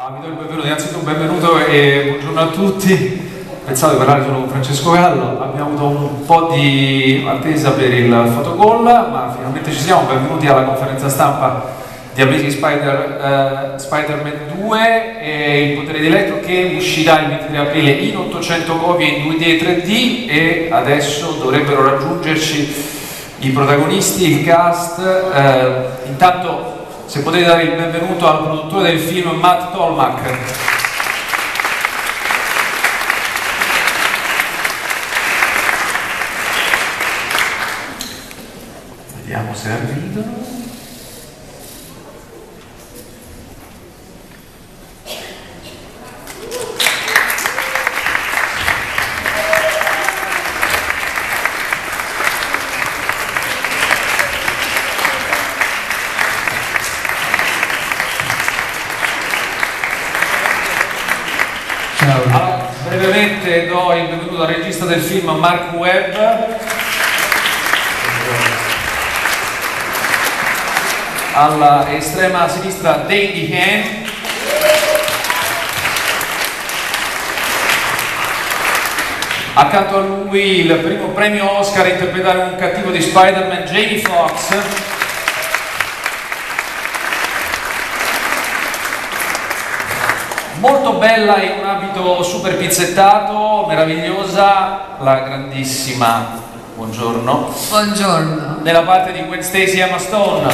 Vi do il benvenuto, innanzitutto un benvenuto e buongiorno a tutti. Pensavo di parlare solo con Francesco Gallo, abbiamo avuto un po' di attesa per il photocall, ma finalmente ci siamo. Benvenuti alla conferenza stampa di Amazing Spiderman 2 e il potere di Electro, che uscirà il 23 aprile in 800 copie in 2D e 3D, e adesso dovrebbero raggiungerci i protagonisti, il cast. Intanto, se potete dare il benvenuto al produttore del film, Matt Tolmach. Vediamo se arrivano. Allora, brevemente do il benvenuto al regista del film, Marc Webb, alla estrema sinistra Dane DeHann, accanto a lui il primo premio Oscar a interpretare un cattivo di Spider-Man, Foxx. Molto bella, in un abito super pizzettato, meravigliosa, la grandissima, buongiorno. Buongiorno. Nella parte di Gwen Stacy, Emma Stone.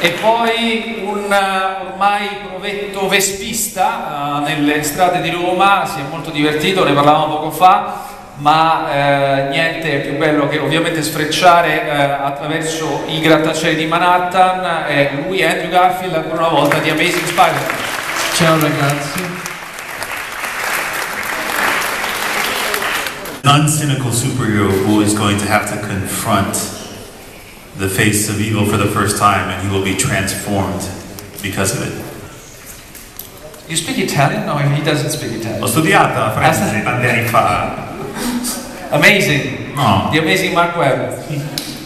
E poi un ormai provetto vespista nelle strade di Roma, si è molto divertito, ne parlavamo poco fa. Ma niente più bello che ovviamente sfrecciare attraverso i grattacieli di Manhattan. Lui è Andrew Garfield, ancora una volta, di Amazing Spiderman. Ciao ragazzi. An uncynical superhero who is going to have to confront the face of evil for the first time, and he will be transformed because of it. You speak Italian? No, he doesn't speak Italian. L'ho studiata a Firenze tanti anni fa. Amazing. No. The Amazing Marc Webb.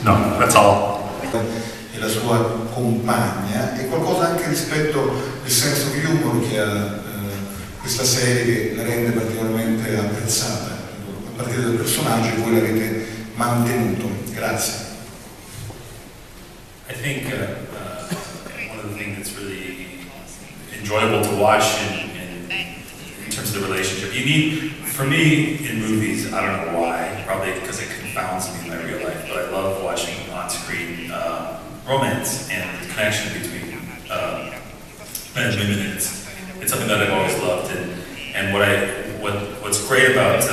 No, that's all. E la sua compagna, e qualcosa anche rispetto al senso di humor che ha questa serie, che la rende particolarmente apprezzata a partire dal personaggio, e voi l'avete mantenuto. Grazie. I think one of the things that's really enjoyable to watch in terms of the relationship, you need, for me in movies, I don't know why, probably because it confounds me in my real life, but I love watching on-screen romance and the connection between men and women. It's something that I've always loved, and what's great about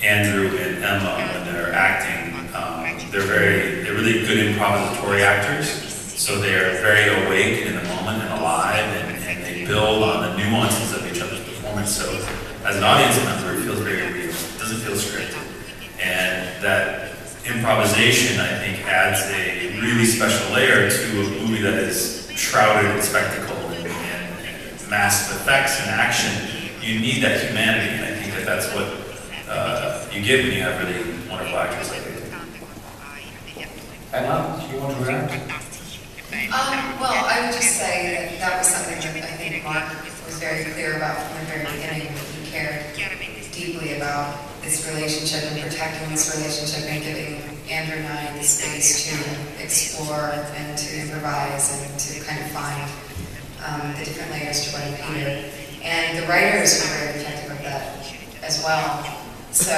Andrew and Emma when they're acting, they're really good improvisatory actors, so they are very awake in the moment and alive, and they build on the nuances of each other's performance. So as an audience member, it feels very real. It doesn't feel scripted, and that improvisation, I think, adds a really special layer to a movie that is shrouded in spectacle and massive effects and action. You need that humanity, and I think that that's what you get when you have really wonderful actors like they do. Emma, do you want to react? Well, I would just say that was something that I think Marc was very clear about from the very beginning. He cared deeply about this relationship and protecting this relationship and giving Andrew and I the space to explore and to improvise and to kind of find the different layers to what Peter. And the writers were very protective of that as well. So,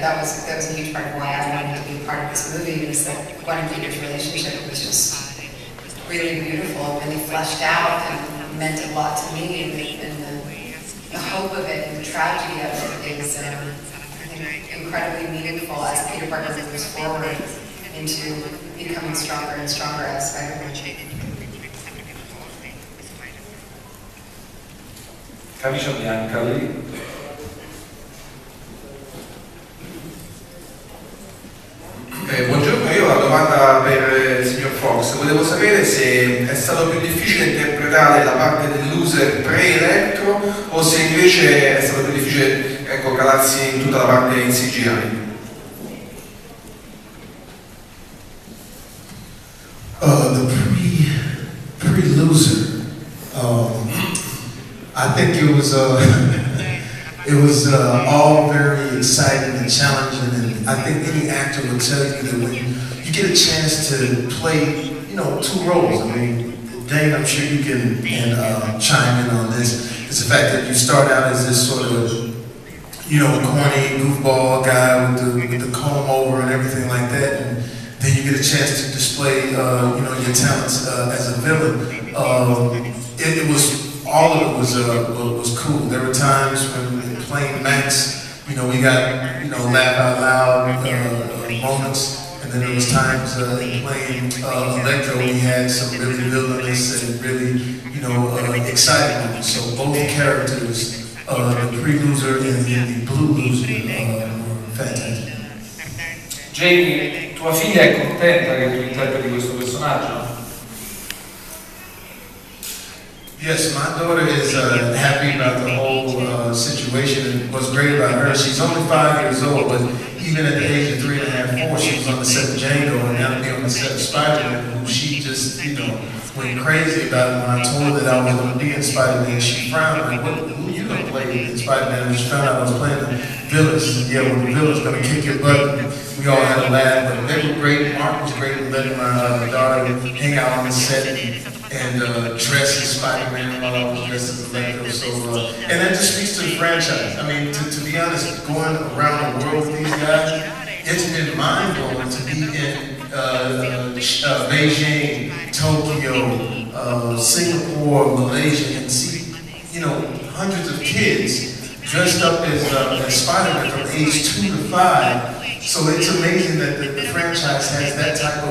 that was a huge part of why I wanted to be part of this movie, was that Gwen and Peter's relationship was just really beautiful, really fleshed out, and meant a lot to me. And the hope of it and the tragedy of it is, I think, incredibly meaningful as Peter Parker moves forward into becoming stronger and stronger as Spider-Man. Camicia bianca lì. Buongiorno, io ho una domanda per il signor Foxx. Volevo sapere se è stato più difficile interpretare la parte del loser pre-Electro o se invece è stato più difficile, ecco, calarsi in tutta la parte in CGI. I think it was it was all very exciting and challenging, and I think any actor would tell you that when you get a chance to play, you know, two roles. I mean, Dane, I'm sure you can chime in on this. It's the fact that you start out as this sort of, you know, corny goofball guy with the comb over and everything like that, and then you get a chance to display, you know, your talents as a villain. It was. All of it was cool. There were times when playing Max, you know, we got, you know, laugh out loud moments, and then there was times in playing Electro, we had some really villainous and really, you know, exciting moments. So both characters, the pre-loser and the blue loser, were fantastic. Jamie, tua figlia è contenta che tu interpreti questo personaggio? Yes, my daughter is happy about the whole situation, and what's great about her, she's only 5 years old, but even at the age of 3.5, 4, she was on the set of Django, and now to be on the set of Spiderman, she just, you know, went crazy about it. When I told her that I was going to be in Spiderman, she frowned, like, who are you going to play in Spiderman? And she found out I was playing the villain. She said, yeah, well, the villain's going to kick your butt. We all had a laugh, but they were great. Mark was great in letting my daughter hang out on the set and dress as Spider-Man while I was dressed as Electro. So, and that just speaks to the franchise. I mean, to be honest, going around the world with these guys, it's been mind-blowing to be in Beijing, Tokyo, Singapore, Malaysia, and see, you know, hundreds of kids dressed up as Spider-Man from age 2 to 5. So it's amazing that the franchise has that type of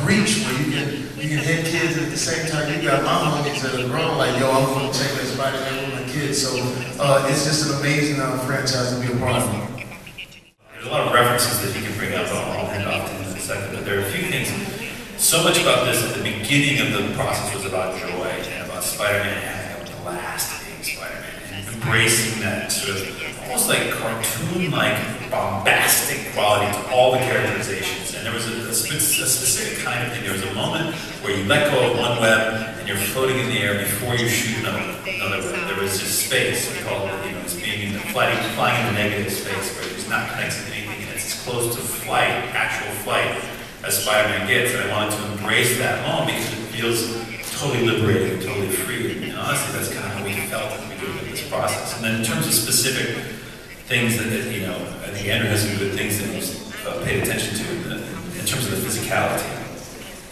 reach where you can hit kids at the same time. You got my homies that are grown, like, yo, I'm going to take that Spider-Man with my kids. So it's just an amazing franchise to be a part of. There's a lot of references that you can bring up. I'll hand off to him in a second, but there are a few things. So much about this at the beginning of the process was about joy and about Spider-Man having a blast being Spider-Man and embracing that sort of almost like cartoon-like bombastic quality to all the characterizations. And there was a specific kind of thing. There was a moment where you let go of one web and you're floating in the air before you shoot another web. There was this space, we call it, you know, it's being in the flying in the negative space where it's not connected to anything and it's as close to flight, actual flight, as Spider-Man gets. And I wanted to embrace that moment because it feels totally liberating, totally free. And honestly, that's kind of how we felt as we were doing this process. And then in terms of specific things that, you know, I think Andrew has some good things that he's paid attention to in terms of the physicality.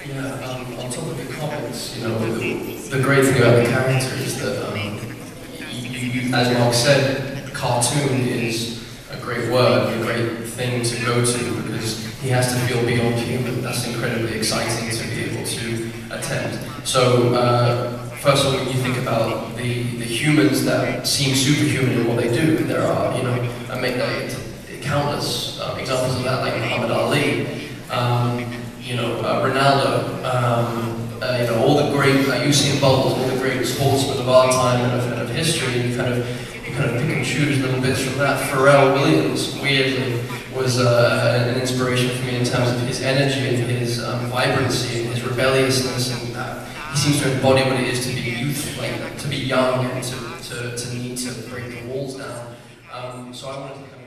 Yeah, on top of the comments, you know, the great thing about the character is that, as Mark said, cartoon is a great word, a great thing to go to because he has to feel beyond human. That's incredibly exciting to be able to attempt. So, first of all, when you think about the humans that seem superhuman in what they do, there are, you know, countless examples of that, like Muhammad Ali, you know, Ronaldo, you know, all the great Usain Bolt, all the great sportsmen of our time and of history. And you kind of pick and choose little bits from that. Pharrell Williams, weirdly, was an inspiration for me in terms of his energy and his vibrancy and his rebelliousness, and he seems to embody what it is to be youthful, like to be young and to need to break the walls down. So I wanted to